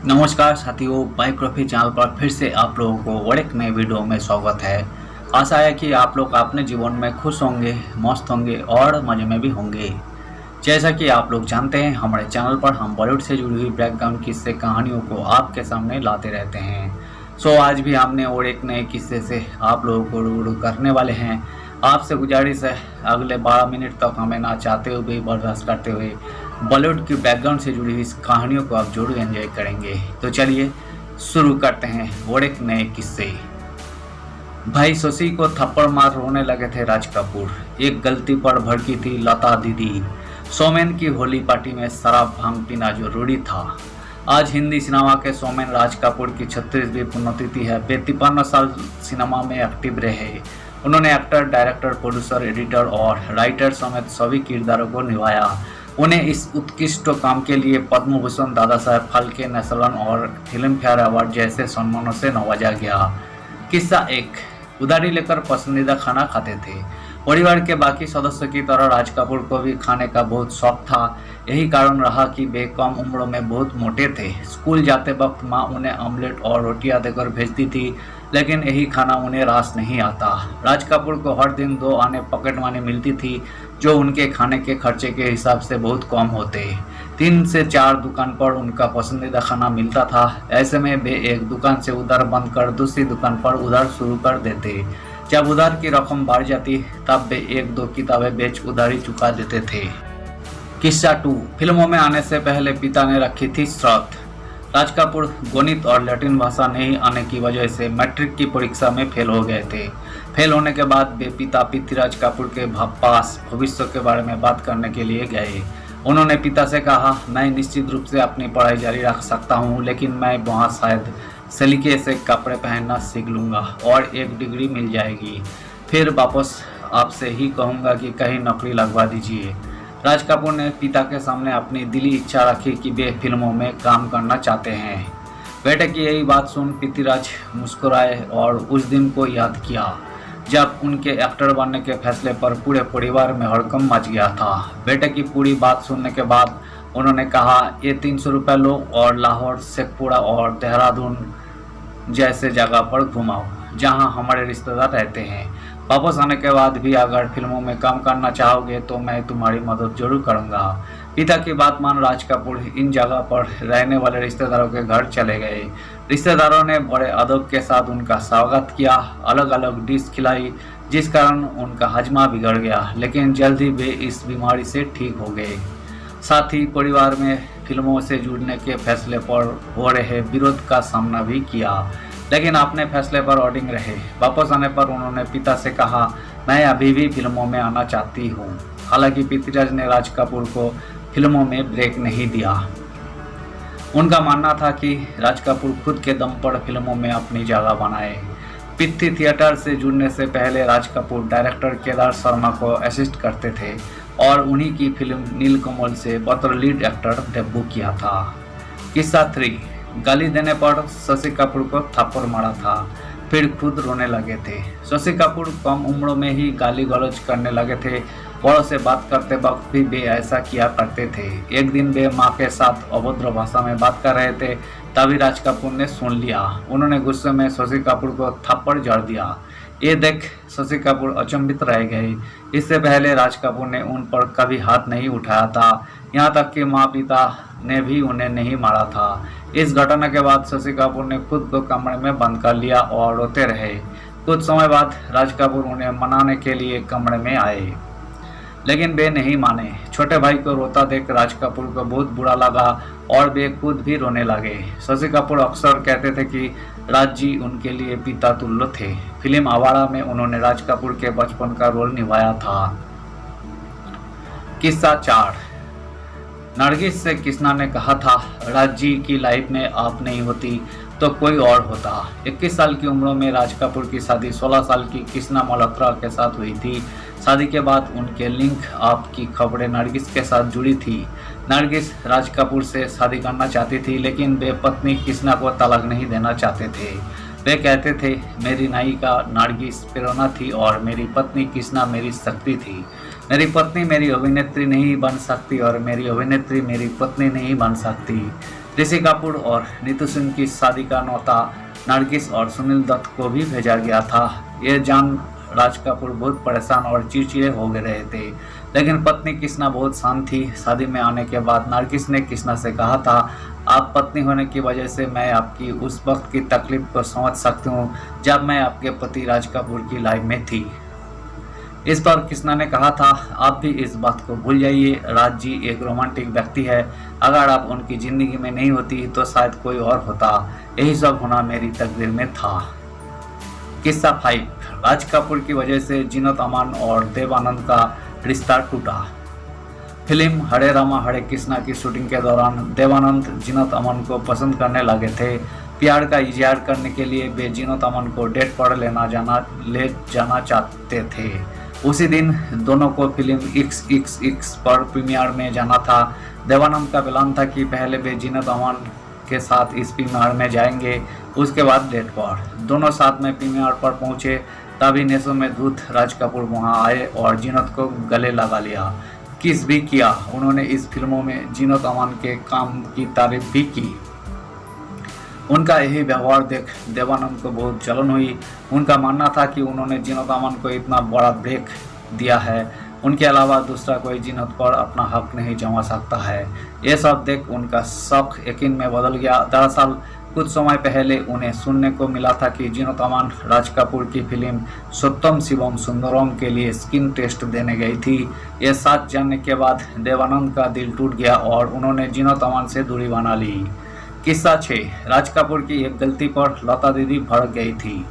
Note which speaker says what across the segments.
Speaker 1: नमस्कार साथियों, biography channel पर फिर से आप लोगों को और एक नए वीडियो में स्वागत है। आशा है कि आप लोग अपने जीवन में खुश होंगे, मस्त होंगे और मज़े में भी होंगे। जैसा कि आप लोग जानते हैं, हमारे चैनल पर हम बॉलीवुड से जुड़ी हुई बैकग्राउंड किस्से कहानियों को आपके सामने लाते रहते हैं। आज भी हमने और एक नए किस्से से आप लोगों को रूबरू करने वाले हैं। आपसे गुजारिश है, अगले 12 मिनट तक हमें ना चाहते हुए भी बर्दाश्त करते हुए बॉलीवुड की बैकग्राउंड से जुड़ी हुई इस कहानियों को आप जरूर एंजॉय करेंगे। तो चलिए शुरू करते हैं और एक नए किस्से। भाई शशि को थप्पड़ मार रोने लगे थे राज कपूर। एक गलती पर भड़की थी लता दीदी। सोमेन की होली पार्टी में शराब भांग पीना जरूरी था। आज हिंदी सिनेमा के सोमेन राज कपूर की 36वीं पुण्यतिथि है। वे 53 साल सिनेमा में एक्टिव रहे। उन्होंने एक्टर, डायरेक्टर, प्रोड्यूसर, एडिटर और राइटर समेत सभी किरदारों को निभाया। उन्हें इस उत्कृष्ट काम के लिए पद्म भूषण, दादा साहेब फाल्के नेशनल और फिल्म फेयर अवार्ड जैसे सम्मानों से नवाजा गया। किस्सा 1। उधारी लेकर पसंदीदा खाना खाते थे। परिवार के बाकी सदस्यों की तरह राज कपूर को भी खाने का बहुत शौक था। यही कारण रहा कि वे कम उम्र में बहुत मोटे थे। स्कूल जाते वक्त माँ उन्हें ऑमलेट और रोटियां देकर भेजती थी, लेकिन यही खाना उन्हें रास नहीं आता। राज कपूर को हर दिन 2 आने पॉकेट मनी मिलती थी, जो उनके खाने के खर्चे के हिसाब से बहुत कम होते। 3 से 4 दुकान पर उनका पसंदीदा खाना मिलता था। ऐसे में वे एक दुकान से उधार बंद कर दूसरी दुकान पर उधार शुरू कर देते। जब उधार की रकम बढ़ जाती तब वे 1-2 किताबें बेच उधारी चुका देते थे। किस्सा 2। फिल्मों में आने से पहले पिता ने रखी थी शर्त। राज कपूर गणित और लैटिन भाषा नहीं आने की वजह से मैट्रिक की परीक्षा में फेल हो गए थे। फेल होने के बाद वे पिता पृथ्वीराज कपूर के पास भविष्य के बारे में बात करने के लिए गए। उन्होंने पिता से कहा, मैं निश्चित रूप से अपनी पढ़ाई जारी रख सकता हूँ, लेकिन मैं वहाँ शायद सलीके से कपड़े पहनना सीख लूँगा और एक डिग्री मिल जाएगी। फिर वापस आपसे ही कहूँगा कि कहीं नौकरी लगवा दीजिए। राज कपूर ने पिता के सामने अपनी दिली इच्छा रखी कि वे फिल्मों में काम करना चाहते हैं। बेटे की यही बात सुन पृथ्वीराज मुस्कुराए और उस दिन को याद किया जब उनके एक्टर बनने के फैसले पर पूरे परिवार में हड़कंप मच गया था। बेटे की पूरी बात सुनने के बाद उन्होंने कहा, ये 300 रुपये लो और लाहौर, शेखपुरा और देहरादून जैसे जगह पर घुमाओ जहां हमारे रिश्तेदार रहते हैं। वापस आने के बाद भी अगर फिल्मों में काम करना चाहोगे तो मैं तुम्हारी मदद जरूर करूंगा। पिता की बात मान राज कपूर इन जगह पर रहने वाले रिश्तेदारों के घर चले गए। रिश्तेदारों ने बड़े अदब के साथ उनका स्वागत किया, अलग अलग डिश खिलाई, जिस कारण उनका हजमा बिगड़ गया, लेकिन जल्द ही वे इस बीमारी से ठीक हो गए। साथ ही परिवार में फिल्मों से जुड़ने के फैसले पर हो रहे विरोध का सामना भी किया, लेकिन अपने फैसले पर अडिग रहे। वापस आने पर उन्होंने पिता से कहा, मैं अभी भी फिल्मों में आना चाहती हूँ। हालांकि पृथ्वीराज ने राज कपूर को फिल्मों में ब्रेक नहीं दिया। उनका मानना था कि राज कपूर खुद के दम पर फिल्मों में अपनी जगह बनाए। पृथ्वी थिएटर से जुड़ने से पहले राज कपूर डायरेक्टर केदार शर्मा को असिस्ट करते थे और उन्हीं की फिल्म नीलकमल से बतौर लीड एक्टर डेब्यू किया था। किस्सा 3। गाली देने पर शशि कपूर को थप्पड़ मारा था, फिर खुद रोने लगे थे। शशि कपूर कम उम्र में ही गाली गलौज करने लगे थे। बड़ों से बात करते वक्त भी वे ऐसा किया करते थे। एक दिन वे माँ के साथ अभद्र भाषा में बात कर रहे थे, तभी राज कपूर ने सुन लिया। उन्होंने गुस्से में शशि कपूर को थप्पड़ जड़ दिया। ये देख शशि कपूर अचंभित रह गए। इससे पहले राज कपूर ने उन पर कभी हाथ नहीं उठाया था, यहाँ तक कि माँ पिता ने भी उन्हें नहीं मारा था। इस घटना के बाद शशि कपूर ने खुद को कमरे में बंद कर लिया और रोते रहे। कुछ समय बाद राज कपूर उन्हें मनाने के लिए कमरे में आए, लेकिन वे नहीं माने। छोटे भाई को रोता देख राज कपूर को बहुत बुरा लगा और वे खुद भी रोने लगे। शशि कपूर अक्सर कहते थे कि राज जी उनके लिए पिता तुल्य थे। फिल्म आवारा में उन्होंने राज कपूर के बचपन का रोल निभाया था। किस्सा 4। नरगिस से कृष्णा ने कहा था, राज जी की लाइफ में आप नहीं होती तो कोई और होता। 21 साल की उम्र में राज कपूर की शादी 16 साल की कृष्णा मल्होत्रा के साथ हुई थी। शादी के बाद उनके लिंक आप की खबरें नरगिस के साथ जुड़ी थी। नरगिस राज कपूर से शादी करना चाहती थी, लेकिन वे पत्नी कृष्णा को तलाक नहीं देना चाहते थे। वे कहते थे, मेरी नायिका नरगिस प्रेरणा थी और मेरी पत्नी कृष्णा मेरी शक्ति थी। मेरी पत्नी मेरी अभिनेत्री नहीं बन सकती और मेरी अभिनेत्री मेरी पत्नी नहीं बन सकती। ऋषि कपूर और नीतू सिंह की शादी का न्योता नरगिस और सुनील दत्त को भी भेजा गया था। ये जान राज कपूर बहुत परेशान और चिड़चिड़े हो गए रहे थे, लेकिन पत्नी कृष्णा बहुत शांत थी। शादी में आने के बाद नरगिस ने कृष्णा से कहा था, आप पत्नी होने की वजह से मैं आपकी उस वक्त की तकलीफ को समझ सकती हूँ जब मैं आपके पति राज कपूर की लाइफ में थी। इस पर कृष्णा ने कहा था, आप भी इस बात को भूल जाइए, राज जी एक रोमांटिक व्यक्ति है। अगर आप उनकी जिंदगी में नहीं होती तो शायद कोई और होता। यही सब होना मेरी तकदीर में था। किस्सा 5, राज कपूर की वजह से जीनत अमान और देव आनंद का रिश्ता टूटा। फिल्म हरे रामा हरे कृष्णा की शूटिंग के दौरान देवानंद जीनत अमन को पसंद करने लगे थे। प्यार का इजहार करने के लिए वे जीनत अमन को डेट पर ले जाना चाहते थे। उसी दिन दोनों को फिल्म XXX पर प्रीमियर में जाना था। देवानंद का प्लान था कि पहले वे जीनत अमन के साथ इस प्रीमियर में जाएंगे, उसके बाद डेट पर। दोनों साथ में प्रीमियर पर पहुंचे, तभी नशों में धुत राज कपूर वहां आए और जीनत को गले लगा लिया, किस भी किया। उन्होंने इस फिल्मों में जीनत अमन के काम की तारीफ भी की। उनका यही व्यवहार देख देवानंद को बहुत जलन हुई। उनका मानना था कि उन्होंने जीनत अमन को इतना बड़ा ब्रेक दिया है, उनके अलावा दूसरा कोई जीनत पर अपना हक नहीं जमा सकता है। ये सब देख उनका शक यकीन में बदल गया। दरअसल कुछ समय पहले उन्हें सुनने को मिला था कि जीनत अमन राज कपूर की फिल्म सत्यम शिवम सुंदरम के लिए स्किन टेस्ट देने गई थी। ये सच जानने के बाद देवानंद का दिल टूट गया और उन्होंने जीनत अमन से दूरी बना ली। किस्सा 6, राज कपूर की एक गलती पर लता दीदी भड़क गई थी।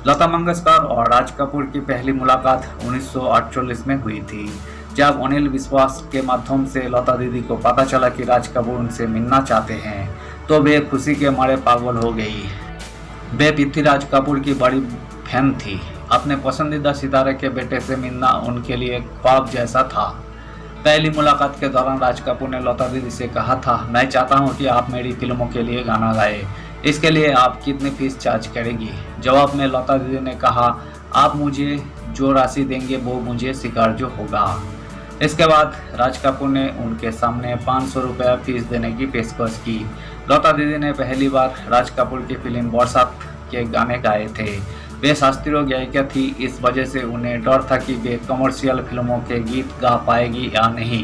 Speaker 1: लता मंगेशकर और राज कपूर की पहली मुलाकात 1948 में हुई थी, जब अनिल विश्वास के माध्यम से लता दीदी को पता चला कि राज कपूर उनसे मिलना चाहते हैं, तो वे खुशी के मारे पागल हो गई। वे पृथ्वीराज कपूर की बड़ी फैन थी। अपने पसंदीदा सितारे के बेटे से मिलना उनके लिए ख्वाब जैसा था। पहली मुलाकात के दौरान राज कपूर ने लता दीदी से कहा था, मैं चाहता हूं कि आप मेरी फिल्मों के लिए गाना गाएं। इसके लिए आप कितनी फीस चार्ज करेंगी? जवाब में लता दीदी ने कहा, आप मुझे जो राशि देंगे वो मुझे स्वीकार्य होगा। इसके बाद राज कपूर ने उनके सामने 500 रुपया फीस देने की पेशकश की। लता दीदी ने पहली बार राज कपूर की फिल्म बरसात के गाने गाए थे। वे शास्त्रीय गायिका थी, इस वजह से उन्हें डर था कि वे कमर्शियल फिल्मों के गीत गा पाएगी या नहीं।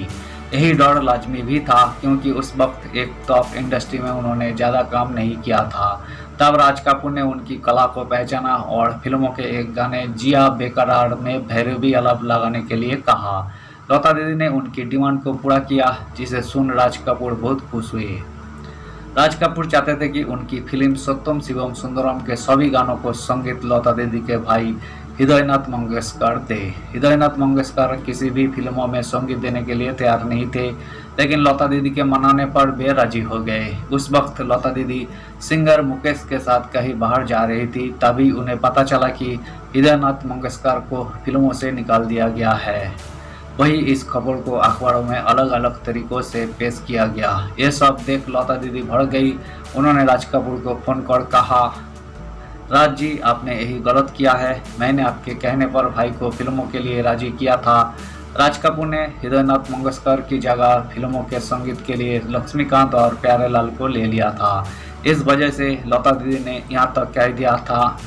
Speaker 1: यही डर लाजमी भी था, क्योंकि उस वक्त एक टॉप इंडस्ट्री में उन्होंने ज़्यादा काम नहीं किया था। तब राज कपूर ने उनकी कला को पहचाना और फिल्मों के एक गाने जिया बेकरार में भैरवी आलाप लगाने के लिए कहा। लता दीदी ने उनकी डिमांड को पूरा किया, जिसे सुन राज कपूर बहुत खुश हुए। राज कपूर चाहते थे कि उनकी फिल्म सत्यम शिवम सुंदरम के सभी गानों को संगीत लता दीदी के भाई हृदयनाथ मंगेशकर दे। हृदयनाथ मंगेशकर किसी भी फिल्मों में संगीत देने के लिए तैयार नहीं थे, लेकिन लता दीदी के मनाने पर वे राजी हो गए। उस वक्त लता दीदी सिंगर मुकेश के साथ कहीं बाहर जा रही थी, तभी उन्हें पता चला कि हृदयनाथ मंगेशकर को फिल्मों से निकाल दिया गया है। वही इस खबर को अखबारों में अलग अलग तरीकों से पेश किया गया। ये सब देख लता दीदी भड़क गई। उन्होंने राज कपूर को फोन कर कहा, राज जी, आपने यही गलत किया है। मैंने आपके कहने पर भाई को फिल्मों के लिए राजी किया था। राज कपूर ने हृदयनाथ मंगेशकर की जगह फिल्मों के संगीत के लिए लक्ष्मीकांत और प्यारेलाल को ले लिया था। इस वजह से लता दीदी ने यहाँ तक कह दिया था,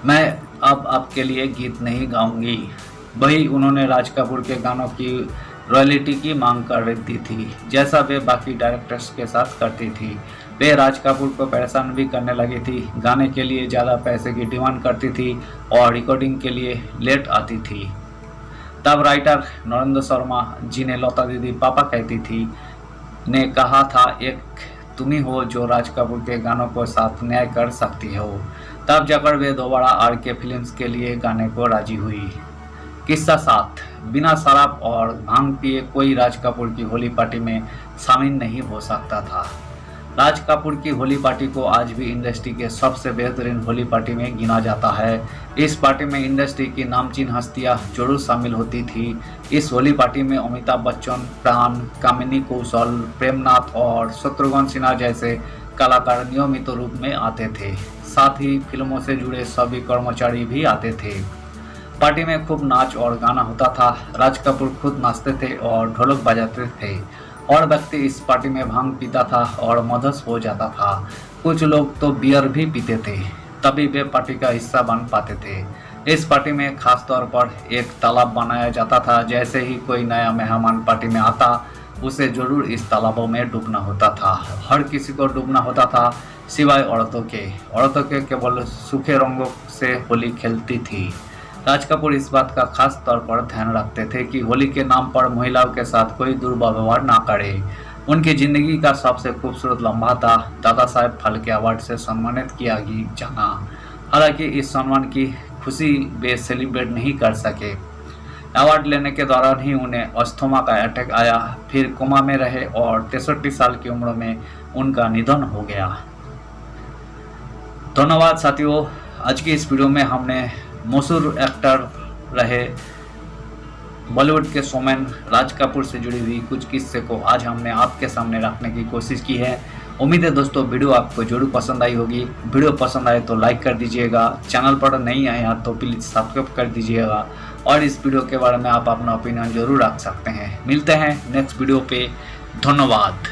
Speaker 1: मैं अब आपके लिए गीत नहीं गाऊंगी। वही उन्होंने राज कपूर के गानों की रॉयल्टी की मांग कर दी थी, जैसा वे बाकी डायरेक्टर्स के साथ करती थी। वे राज कपूर को परेशान भी करने लगी थी, गाने के लिए ज़्यादा पैसे की डिमांड करती थी और रिकॉर्डिंग के लिए लेट आती थी। तब राइटर नरेंद्र शर्मा, जिन्हें लता दीदी पापा कहती थी, ने कहा था, एक तुम ही हो जो राज कपूर के गानों को साथ न्याय कर सकती हो। तब जाकर वे दोबारा RK फिल्म्स के लिए गाने को राजी हुई। किस्सा 7, बिना शराब और भांग पिए कोई राज कपूर की होली पार्टी में शामिल नहीं हो सकता था। राज कपूर की होली पार्टी को आज भी इंडस्ट्री के सबसे बेहतरीन होली पार्टी में गिना जाता है। इस पार्टी में इंडस्ट्री की नामचीन हस्तियां जरूर शामिल होती थी। इस होली पार्टी में अमिताभ बच्चन, प्राण, कामिनी कौशल, प्रेमनाथ और शत्रुघ्न सिन्हा जैसे कलाकार नियमित रूप में आते थे। साथ ही फिल्मों से जुड़े सभी कर्मचारी भी आते थे। पार्टी में खूब नाच और गाना होता था। राज कपूर खुद नाचते थे और ढोलक बजाते थे। और व्यक्ति इस पार्टी में भांग पीता था और मदहस हो जाता था। कुछ लोग तो बियर भी पीते थे, तभी वे पार्टी का हिस्सा बन पाते थे। इस पार्टी में खास तौर पर एक तालाब बनाया जाता था। जैसे ही कोई नया मेहमान पार्टी में आता, उसे जरूर इस तालाबों में डूबना होता था। हर किसी को डूबना होता था सिवाय औरतों के केवल सूखे रंगों से होली खेलती थी। राज कपूर इस बात का खास तौर पर ध्यान रखते थे कि होली के नाम पर महिलाओं के साथ कोई दुर्व्यवहार ना करे। उनकी जिंदगी का सबसे खूबसूरत लम्हा था दादा साहेब फाल्के अवार्ड से सम्मानित किया जाना। हालांकि इस सम्मान की खुशी वे सेलिब्रेट नहीं कर सके। अवार्ड लेने के दौरान ही उन्हें अस्थमा का अटैक आया, फिर कोमा में रहे और 63 साल की उम्र में उनका निधन हो गया। धन्यवाद साथियों। आज की इस वीडियो में हमने मशहूर एक्टर रहे बॉलीवुड के शोमैन राज कपूर से जुड़ी हुई कुछ किस्से को आज हमने आपके सामने रखने की कोशिश की है। उम्मीद है दोस्तों वीडियो आपको जरूर पसंद आई होगी। वीडियो पसंद आए तो लाइक कर दीजिएगा, चैनल पर नहीं आए हैं तो प्लीज़ सब्सक्राइब कर दीजिएगा और इस वीडियो के बारे में आप अपना ओपिनियन जरूर रख सकते हैं। मिलते हैं नेक्स्ट वीडियो पे। धन्यवाद।